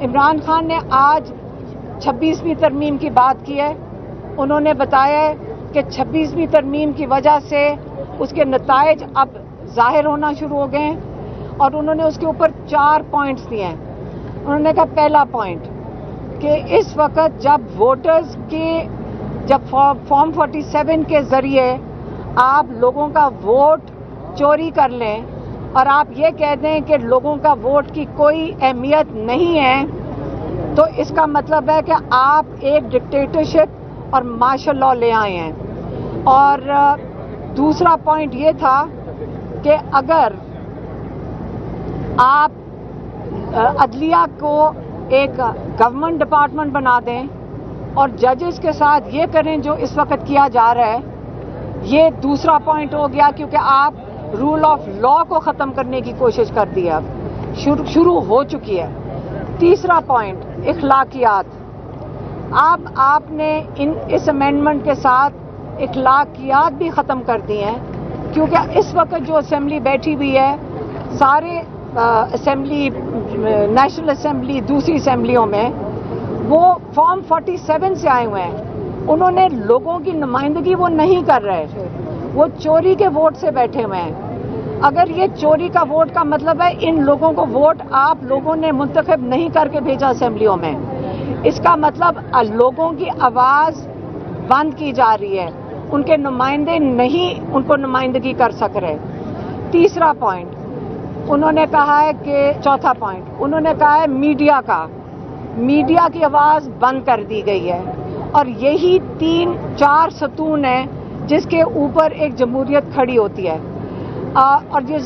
عمران خان نے آج 26ویں ترمیم کی بات کی ہے. انہوں نے بتایا ہے کہ 26ویں ترمیم کی وجہ سے اس کے نتائج اب ظاہر ہونا شروع ہو گئے ہیں اور انہوں نے اس کے اوپر 4 پوائنٹس دیے ہیں. انہوں نے کہا پہلا پوائنٹ کہ اس وقت جب ووٹرز کے جب فارم 47 کے ذریعے آپ لوگوں کا ووٹ چوری کر لیں اور آپ یہ کہہ دیں کہ لوگوں کا ووٹ کی کوئی اہمیت نہیں ہے تو اس کا مطلب ہے کہ آپ ایک ڈکٹیٹرشپ اور مارشل لاء لے آئے ہیں. اور دوسرا پوائنٹ یہ تھا کہ اگر آپ عدلیہ کو ایک گورنمنٹ ڈپارٹمنٹ بنا دیں اور ججز کے ساتھ یہ کریں جو اس وقت کیا جا رہا ہے, یہ دوسرا پوائنٹ ہو گیا کیونکہ آپ رول آف لاء کو ختم کرنے کی کوشش کر دی ہے, اب شروع ہو چکی ہے. تیسرا پوائنٹ اخلاقیات. آپ نے اس امینڈمنٹ کے ساتھ اخلاقیات بھی ختم کر دی ہیں کیونکہ اس وقت جو اسمبلی بیٹھی ہوئی ہے سارے اسمبلی نیشنل اسمبلی دوسری اسمبلیوں میں وہ فارم 47 سے آئے ہوئے ہیں. انہوں نے لوگوں کی نمائندگی وہ نہیں کر رہے, وہ چوری کے ووٹ سے بیٹھے ہوئے ہیں. اگر یہ چوری کا ووٹ کا مطلب ہے ان لوگوں کو ووٹ آپ لوگوں نے منتخب نہیں کر کے بھیجا اسمبلیوں میں, اس کا مطلب لوگوں کی آواز بند کی جا رہی ہے, ان کے نمائندے نہیں ان کو نمائندگی کر سک رہے. تیسرا پوائنٹ انہوں نے کہا ہے کہ چوتھا پوائنٹ انہوں نے کہا ہے میڈیا کی آواز بند کر دی گئی ہے اور یہی 3-4 ستون ہیں جس کے اوپر ایک جمہوریت کھڑی ہوتی ہے. اور یہ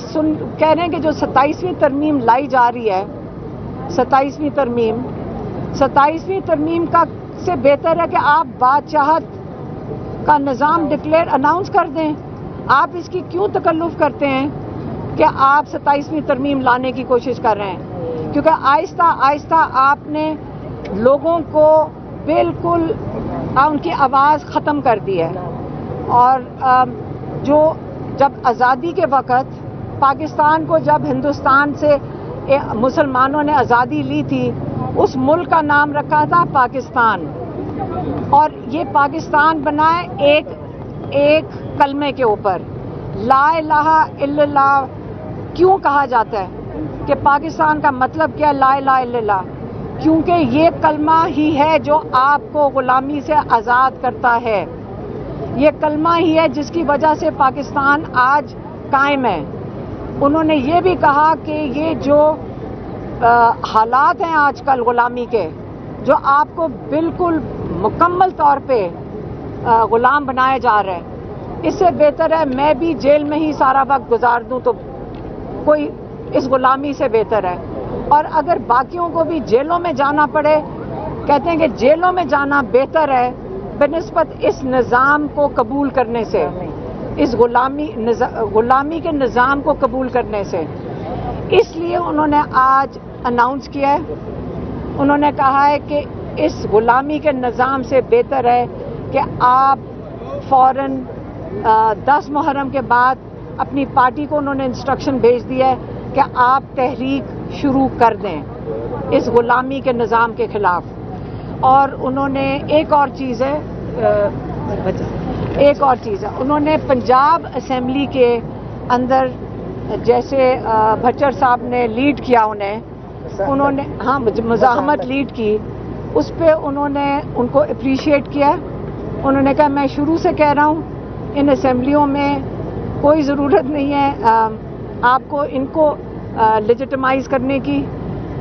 کہہ رہے ہیں کہ جو 27ویں ترمیم لائی جا رہی ہے 27ویں ترمیم کا سے بہتر ہے کہ آپ بادشاہت کا نظام اناؤنس کر دیں. آپ اس کی کیوں تکلف کرتے ہیں کہ آپ 27ویں ترمیم لانے کی کوشش کر رہے ہیں, کیونکہ آہستہ آہستہ آپ نے لوگوں کو بالکل ان کی آواز ختم کر دی ہے. اور جو جب آزادی کے وقت پاکستان کو جب ہندوستان سے مسلمانوں نے آزادی لی تھی اس ملک کا نام رکھا تھا پاکستان, اور یہ پاکستان بنا ہے ایک کلمے کے اوپر, لا الہ الا اللہ. کیوں کہا جاتا ہے کہ پاکستان کا مطلب کیا لا الہ الا اللہ؟ کیونکہ یہ کلمہ ہی ہے جو آپ کو غلامی سے آزاد کرتا ہے, یہ کلمہ ہی ہے جس کی وجہ سے پاکستان آج قائم ہے. انہوں نے یہ بھی کہا کہ یہ جو حالات ہیں آج کل غلامی کے جو آپ کو بالکل مکمل طور پہ غلام بنایا جا رہا ہے, اس سے بہتر ہے میں بھی جیل میں ہی سارا وقت گزار دوں تو کوئی اس غلامی سے بہتر ہے. اور اگر باقیوں کو بھی جیلوں میں جانا پڑے, کہتے ہیں کہ جیلوں میں جانا بہتر ہے بنسبت اس نظام کو قبول کرنے سے, اس غلامی کے نظام کو قبول کرنے سے. اس لیے انہوں نے آج اناؤنس کیا ہے, انہوں نے کہا ہے کہ اس غلامی کے نظام سے بہتر ہے کہ آپ فوراً 10 محرم کے بعد اپنی پارٹی کو انہوں نے انسٹرکشن بھیج دیا ہے کہ آپ تحریک شروع کر دیں اس غلامی کے نظام کے خلاف. اور انہوں نے ایک اور چیز ہے انہوں نے پنجاب اسمبلی کے اندر جیسے بھچر صاحب نے لیڈ کیا انہوں نے مزاحمت لیڈ کی, اس پہ انہوں نے ان کو اپریشیٹ کیا. انہوں نے کہا میں شروع سے کہہ رہا ہوں ان اسمبلیوں میں کوئی ضرورت نہیں ہے آپ کو ان کو لیجیٹمائز کرنے کی.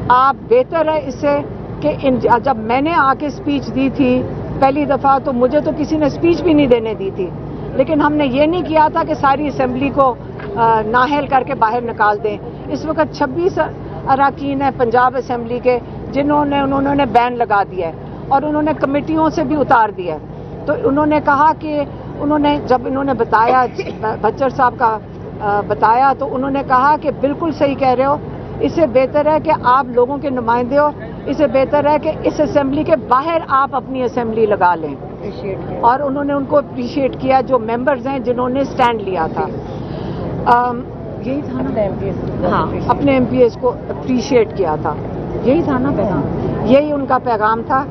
آپ بہتر ہے اس سے کہ جب میں نے آ کے اسپیچ دی تھی پہلی دفعہ تو مجھے تو کسی نے اسپیچ بھی نہیں دینے دی تھی, لیکن ہم نے یہ نہیں کیا تھا کہ ساری اسمبلی کو نااہل کر کے باہر نکال دیں. اس وقت 26 اراکین ہیں پنجاب اسمبلی کے انہوں نے بین لگا دیا ہے اور انہوں نے کمیٹیوں سے بھی اتار دیا ہے. تو انہوں نے کہا کہ جب انہوں نے بتایا بچر صاحب کا بتایا تو انہوں نے کہا کہ بالکل صحیح کہہ رہے ہو, اس سے بہتر ہے کہ آپ لوگوں کے نمائندے ہو, اس سے بہتر ہے کہ اس اسمبلی کے باہر آپ اپنی اسمبلی لگا لیں. اور انہوں نے ان کو اپریشیٹ کیا جو ممبرز ہیں جنہوں نے سٹینڈ لیا تھا. یہی تھا نا ہاں اپنے ایم پی ایس کو اپریشیٹ کیا تھا. یہی تھا نا پیغام. یہی ان کا پیغام تھا.